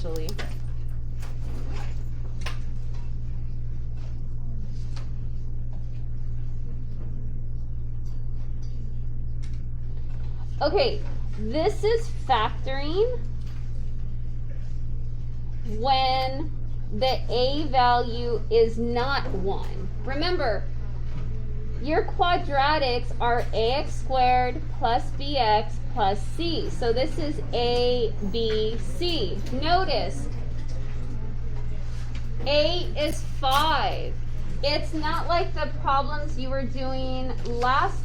actually. Okay, this is factoring when the a value is not 1. Remember, your quadratics are ax squared plus bx plus c. So this is a, b, c. Notice, a is 5. It's not like the problems you were doing last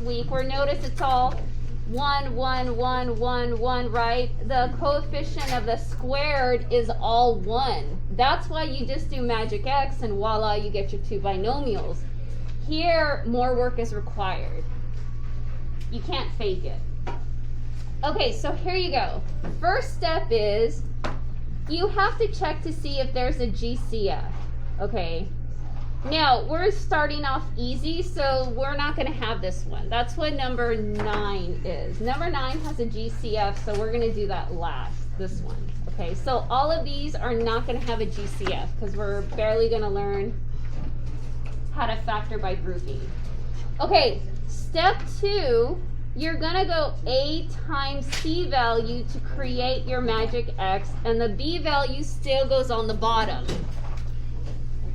week, where notice it's all 1, 1, 1, 1, 1, right? The coefficient of the squared is all 1. That's why you just do magic x and voila, you get your 2 binomials. Here, more work is required. You can't fake it. Okay, so here you go. First step is you have to check to see if there's a GCF. Okay. Now, we're starting off easy, so we're not going to have this one. That's what number 9 is. Number 9 has a GCF, so we're going to do that last, this one. Okay, so all of these are not going to have a GCF because we're barely going to learn how to factor by grouping. Okay, step 2, you're going to go a times c value to create your magic x, and the b value still goes on the bottom.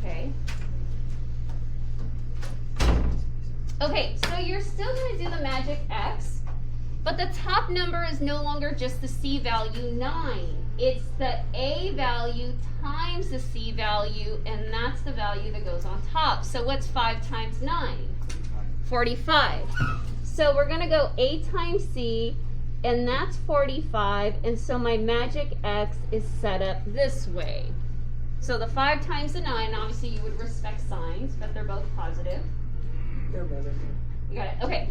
Okay. Okay, so you're still going to do the magic x, but the top number is no longer just the c value 9. It's the a value times the c value, and that's the value that goes on top. So what's 5 times 9? 45. So we're going to go a times c, and that's 45, and so my magic x is set up this way. So the 5 times the 9, obviously you would respect signs, but they're both positive. You got it? Okay.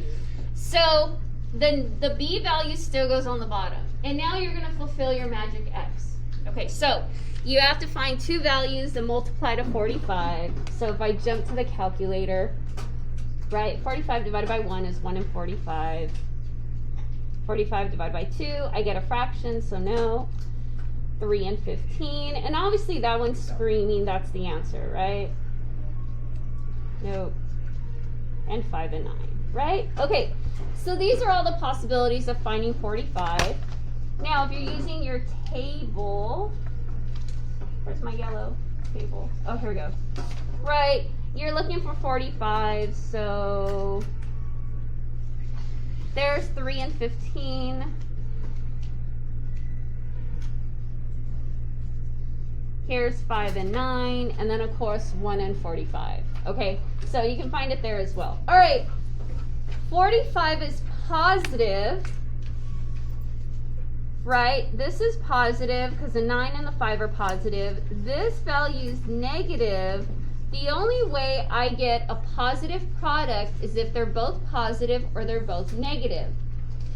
So then the b value still goes on the bottom. And now you're going to fulfill your magic x. Okay, so you have to find 2 values that multiply to 45. So if I jump to the calculator, right, 45 divided by 1 is 1 and 45. 45 divided by 2, I get a fraction, so no. 3 and 15. And obviously that one's screaming that's the answer, right? Nope. And 5 and 9, right? Okay, so these are all the possibilities of finding 45. Now, if you're using your table, where's my yellow table? Oh, here we go. Right, you're looking for 45, so there's 3 and 15. Here's 5 and 9, and then of course 1 and 45. Okay, so you can find it there as well. All right, 45 is positive, right? This is positive because the 9 and the 5 are positive. This value is negative. The only way I get a positive product is if they're both positive or they're both negative.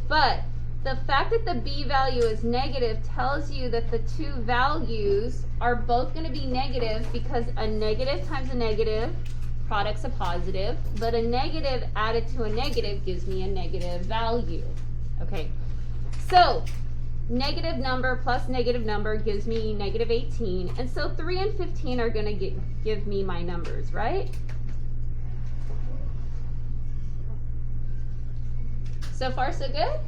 But the fact that the b value is negative tells you that the 2 values are both going to be negative, because a negative times a negative product's a positive, but a negative added to a negative gives me a negative value. Okay, so negative number plus negative number gives me negative 18, and so 3 and 15 are going to give me my numbers, right? So far so good?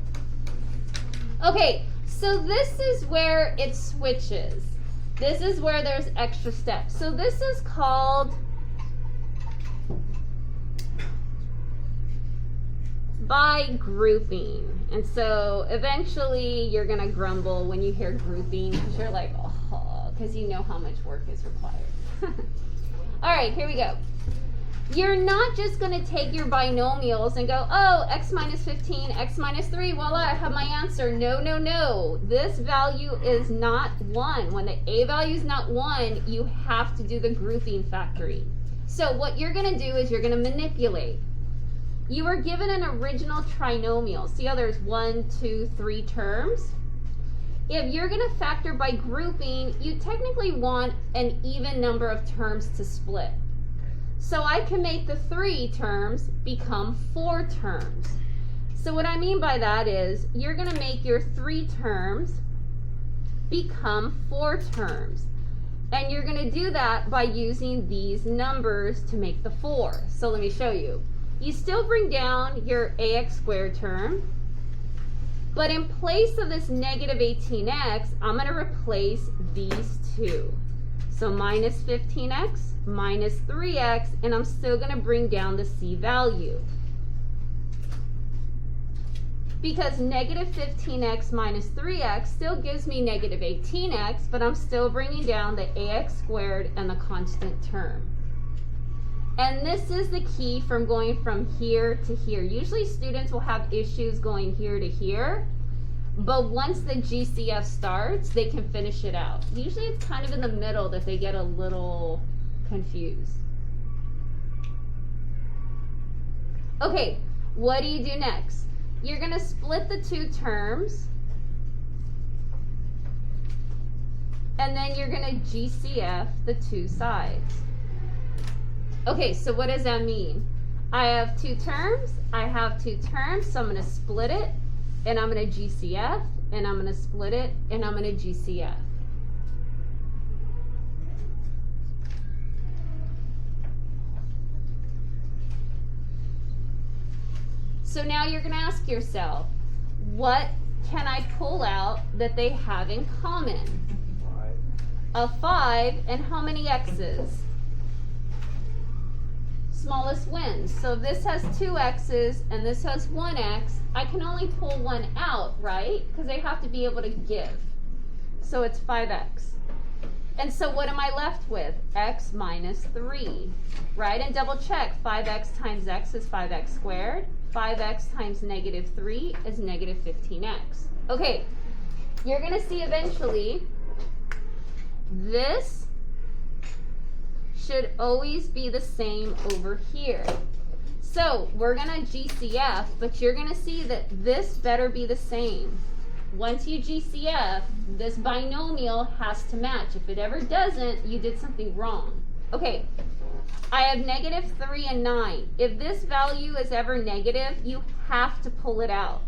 Okay, so this is where it switches. This is where there's extra steps. So this is called by grouping. And so eventually you're going to grumble when you hear grouping, because you're like, oh, because you know how much work is required. All right, here we go. You're not just going to take your binomials and go, oh, x minus 15, x minus 3, voila, I have my answer. No, no, no. This value is not 1. When the a value is not 1, you have to do the grouping factoring. So what you're going to do is you're going to manipulate. You were given an original trinomial. See how there's 1, 2, 3 terms? If you're going to factor by grouping, you technically want an even number of terms to split. So I can make the 3 terms become 4 terms. So what I mean by that is you're going to make your 3 terms become 4 terms. And you're going to do that by using these numbers to make the 4. So let me show you. You still bring down your ax squared term, but in place of this negative 18x, I'm going to replace these two. So minus 15x, minus 3x, and I'm still going to bring down the c value. Because negative 15x minus 3x still gives me negative 18x, but I'm still bringing down the ax squared and the constant term. And this is the key from going from here to here. Usually students will have issues going here to here, but once the GCF starts, they can finish it out. Usually it's kind of in the middle that they get a little confused. Okay, what do you do next? You're going to split the 2 terms, and then you're going to GCF the 2 sides. Okay, so what does that mean? I have 2 terms, I have 2 terms, so I'm going to split it, and I'm going to GCF, and I'm going to split it, and I'm going to GCF. So now you're going to ask yourself, what can I pull out that they have in common? 5. A 5, and how many x's? Smallest wins. So this has 2 x's and this has 1 x. I can only pull 1 out, right? Because they have to be able to give. So it's 5x. And so what am I left with? X minus 3, right? And double check. 5x times x is 5x squared. 5x times negative 3 is negative 15x. Okay, you're going to see eventually this should always be the same over here. So we're going to GCF, but you're going to see that this better be the same. Once you GCF, this binomial has to match. If it ever doesn't, you did something wrong. Okay, I have negative 3 and 9. If this value is ever negative, you have to pull it out.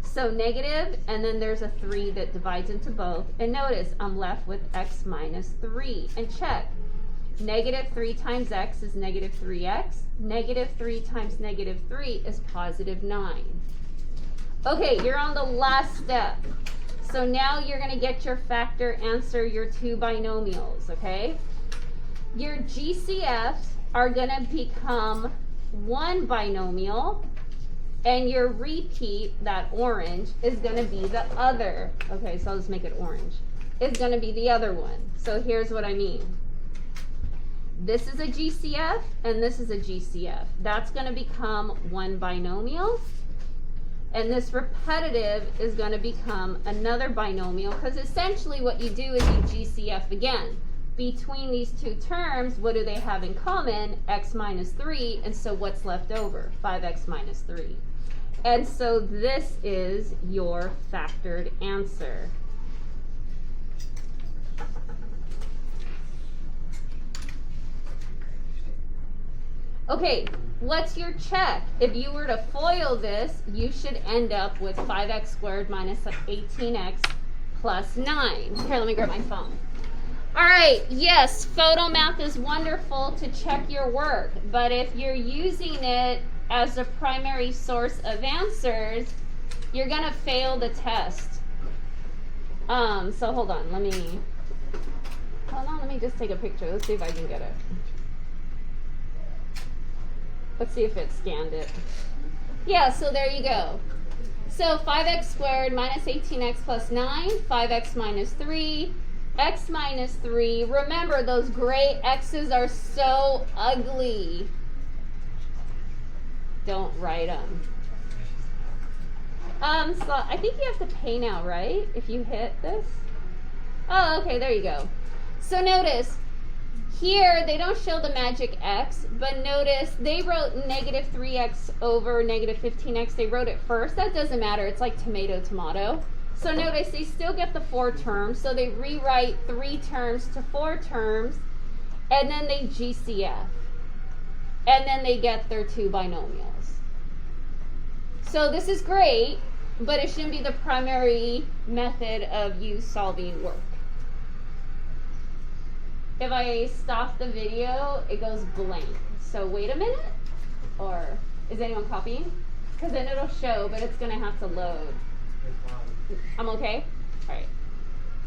So negative, and then there's a 3 that divides into both. And notice, I'm left with x minus 3. And check. Negative 3 times x is negative 3x. Negative 3 times negative 3 is positive 9. Okay, you're on the last step. So now you're going to get your factor answer, your 2 binomials, okay? Your GCFs are going to become 1 binomial, and your repeat, that orange, is going to be the other. Okay, so I'll just make it orange. It's going to be the other one. So here's what I mean. This is a GCF, and this is a GCF. That's going to become 1 binomial. And this repetitive is going to become another binomial, because essentially what you do is you GCF again. Between these 2 terms, what do they have in common? X minus 3, and so what's left over? 5x minus 3. And so this is your factored answer. Okay, what's your check? If you were to FOIL this, you should end up with 5x squared minus 18x plus 9. Here, let me grab my phone. All right, yes, photo math is wonderful to check your work, but if you're using it as a primary source of answers, you're going to fail the test. So hold on, let me just take a picture. Let's see if I can get it. Let's see if it scanned it. Yeah, so there you go. So 5x squared minus 18x plus 9, 5x minus 3, x minus 3. Remember, those gray x's are so ugly. Don't write them. So I think you have to pay now, right? If you hit this. Oh, okay, there you go. So notice, here, they don't show the magic x, but notice they wrote negative 3x over negative 15x. They wrote it first. That doesn't matter. It's like tomato, tomato. So notice they still get the 4 terms. So they rewrite 3 terms to 4 terms, and then they GCF. And then they get their 2 binomials. So this is great, but it shouldn't be the primary method of you solving work. if I stop the video, it goes blank. So wait a minute, or is anyone copying? Because then it'll show, but it's gonna have to load. I'm okay? All right.